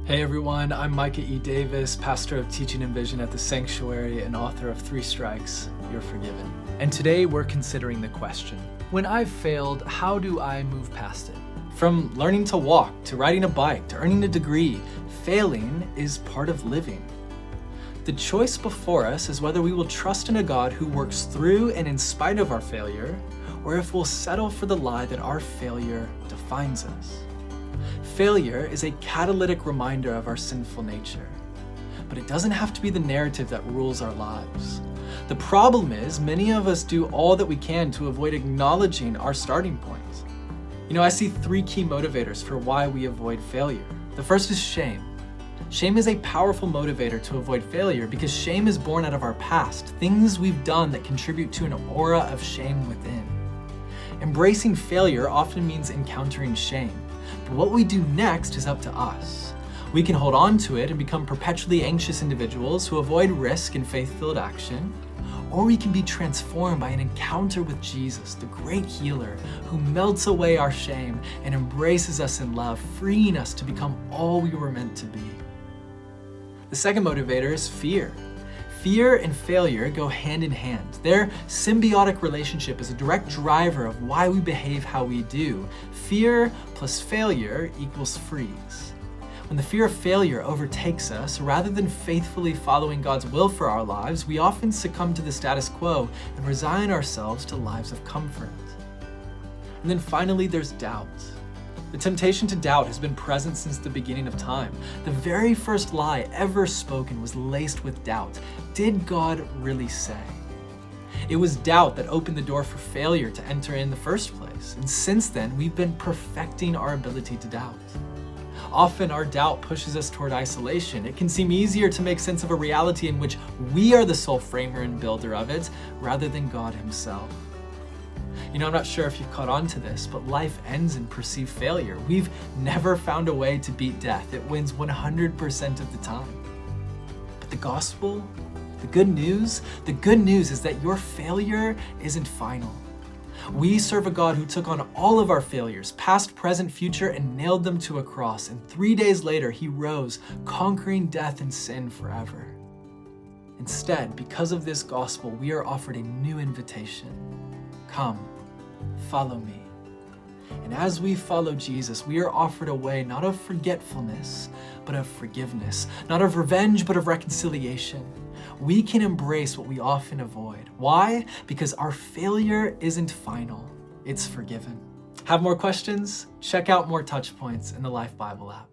Hey everyone, I'm Micah E. pastor of Teaching and Vision at the Sanctuary and author of 3 Strikes, You're Forgiven. And today we're considering the question, when I've failed, how do I move past it? From learning to walk, to riding a bike, to earning a degree, failing is part of living. The choice before us is whether we will trust in a God who works through and in spite of our failure, or if we'll settle for the lie that our failure defines us. Failure is a catalytic reminder of our sinful nature, but it doesn't have to be the narrative that rules our lives. The problem is, many of us do all that we can to avoid acknowledging our starting point. I see 3 key motivators for why we avoid failure. The first is shame. Shame is a powerful motivator to avoid failure because shame is born out of our past, things we've done that contribute to an aura of shame within. Embracing failure often means encountering shame. But what we do next is up to us. We can hold on to it and become perpetually anxious individuals who avoid risk and faith-filled action, or we can be transformed by an encounter with Jesus, the great healer, who melts away our shame and embraces us in love, freeing us to become all we were meant to be. The second motivator is fear. Fear and failure go hand in hand. Their symbiotic relationship is a direct driver of why we behave how we do. Fear plus failure equals freeze. When the fear of failure overtakes us, rather than faithfully following God's will for our lives, we often succumb to the status quo and resign ourselves to lives of comfort. And then finally, there's doubt. The temptation to doubt has been present since the beginning of time. The very first lie ever spoken was laced with doubt. Did God really say? It was doubt that opened the door for failure to enter in the first place. And since then, we've been perfecting our ability to doubt. Often our doubt pushes us toward isolation. It can seem easier to make sense of a reality in which we are the sole framer and builder of it, rather than God himself. I'm not sure if you've caught on to this, but life ends in perceived failure. We've never found a way to beat death. It wins 100% of the time. But the gospel, the good news is that your failure isn't final. We serve a God who took on all of our failures, past, present, future, and nailed them to a cross. And 3 days later, he rose, conquering death and sin forever. Instead, because of this gospel, we are offered a new invitation. Come, follow me. And as we follow Jesus, we are offered a way not of forgetfulness, but of forgiveness, not of revenge, but of reconciliation. We can embrace what we often avoid. Why? Because our failure isn't final, it's forgiven. Have more questions? Check out more TouchPoints in the Life Bible app.